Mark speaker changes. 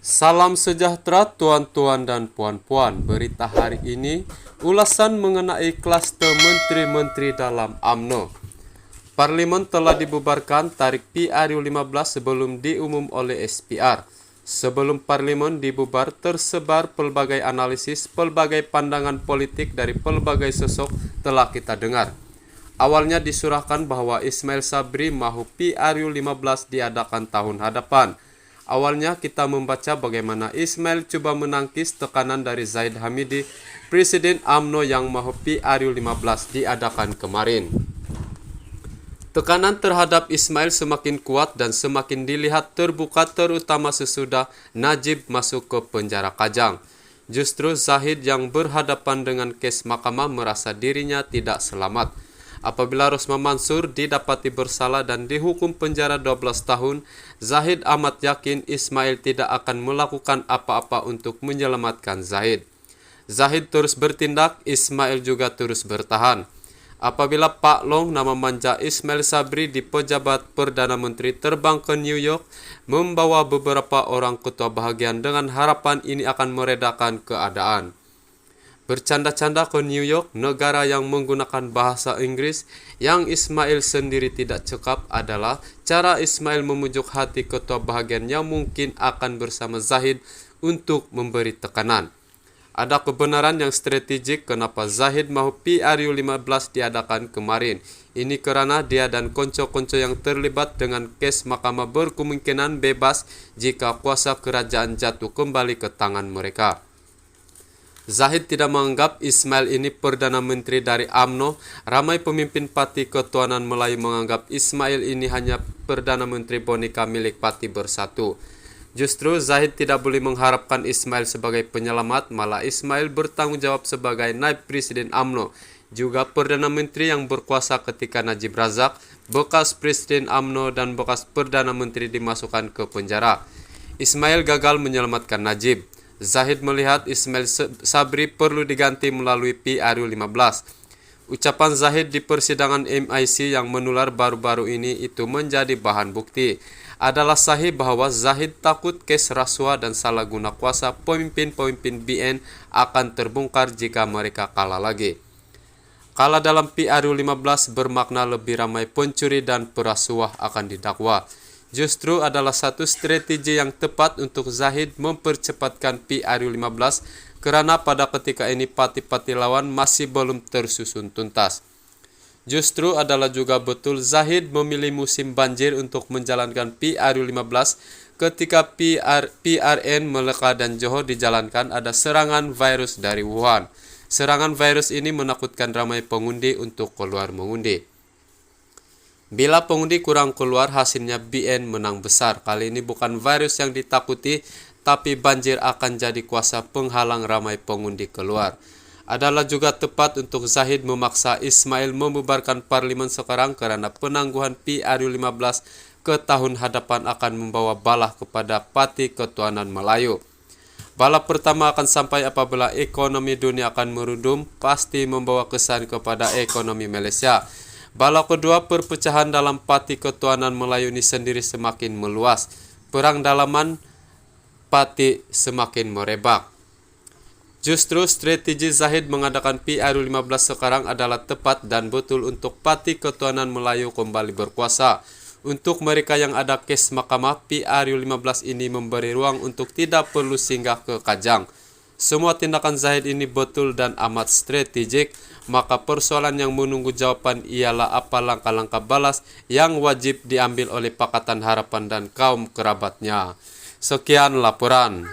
Speaker 1: Salam sejahtera tuan-tuan dan puan-puan. Berita hari ini ulasan mengenai klaster menteri-menteri dalam UMNO. Parlimen telah dibubarkan tarik PRU15 sebelum diumum oleh SPR. Sebelum parlimen dibubar, tersebar pelbagai analisis, pelbagai pandangan politik dari pelbagai sosok telah kita dengar. Awalnya disurahkan bahwa Ismail Sabri mahu PRU15 diadakan tahun hadapan. Awalnya kita membaca bagaimana Ismail coba menangkis tekanan dari Zahid Hamidi, Presiden UMNO yang mahu PRU15 diadakan kemarin. Tekanan terhadap Ismail semakin kuat dan semakin dilihat terbuka terutama sesudah Najib masuk ke penjara Kajang. Justru Zahid yang berhadapan dengan kes mahkamah merasa dirinya tidak selamat. Apabila Rosma Mansur didapati bersalah dan dihukum penjara 12 tahun, Zahid amat yakin Ismail tidak akan melakukan apa-apa untuk menyelamatkan Zahid. Zahid terus bertindak, Ismail juga terus bertahan. Apabila Pak Long, nama manja Ismail Sabri di pejabat Perdana Menteri, terbang ke New York, membawa beberapa orang ketua bahagian dengan harapan ini akan meredakan keadaan. Bercanda-canda ke New York, negara yang menggunakan bahasa Inggris, yang Ismail sendiri tidak cekap adalah cara Ismail memujuk hati ketua bahagian yang mungkin akan bersama Zahid untuk memberi tekanan. Ada kebenaran yang strategik kenapa Zahid mahu PRU15 diadakan kemarin. Ini kerana dia dan konco-konco yang terlibat dengan kes mahkamah berkemungkinan bebas jika kuasa kerajaan jatuh kembali ke tangan mereka. Zahid tidak menganggap Ismail ini Perdana Menteri dari UMNO. Ramai pemimpin Parti Ketuhanan Melayu menganggap Ismail ini hanya Perdana Menteri boneka milik Parti Bersatu. Justru Zahid tidak boleh mengharapkan Ismail sebagai penyelamat, malah Ismail bertanggung jawab sebagai naib Presiden UMNO, juga Perdana Menteri yang berkuasa ketika Najib Razak, bekas Presiden UMNO dan bekas Perdana Menteri dimasukkan ke penjara. Ismail gagal menyelamatkan Najib. Zahid melihat Ismail Sabri perlu diganti melalui PRU15. Ucapan Zahid di persidangan MIC yang menular baru-baru ini itu menjadi bahan bukti. Adalah sahih bahwa Zahid takut kes rasuah dan salah guna kuasa pemimpin-pemimpin BN akan terbongkar jika mereka kalah lagi. Kalah dalam PRU15 bermakna lebih ramai pencuri dan perasuah akan didakwa. Justru adalah satu strategi yang tepat untuk Zahid mempercepatkan PRU15 kerana pada ketika ini parti-parti lawan masih belum tersusun tuntas. Justru adalah juga betul Zahid memilih musim banjir untuk menjalankan PRU15 ketika PRN Melaka dan Johor dijalankan ada serangan virus dari Wuhan. Serangan virus ini menakutkan ramai pengundi untuk keluar mengundi. Bila pengundi kurang keluar, hasilnya BN menang besar. Kali ini bukan virus yang ditakuti, tapi banjir akan jadi kuasa penghalang ramai pengundi keluar. Adalah juga tepat untuk Zahid memaksa Ismail membubarkan parlimen sekarang kerana penangguhan PRU15 ke tahun hadapan akan membawa balah kepada Parti Ketuhanan Melayu. Bala pertama akan sampai apabila ekonomi dunia akan merudum, pasti membawa kesan kepada ekonomi Malaysia. Bala kedua, perpecahan dalam Parti Ketuhanan Melayu ini sendiri semakin meluas. Perang dalaman parti semakin merebak. Justru strategi Zahid mengadakan PRU15 sekarang adalah tepat dan betul untuk Parti Ketuhanan Melayu kembali berkuasa. Untuk mereka yang ada kes mahkamah, PRU15 ini memberi ruang untuk tidak perlu singgah ke Kajang. Semua tindakan Zahid ini betul dan amat strategik, maka persoalan yang menunggu jawapan ialah apa langkah-langkah balas yang wajib diambil oleh Pakatan Harapan dan kaum kerabatnya. Sekian laporan.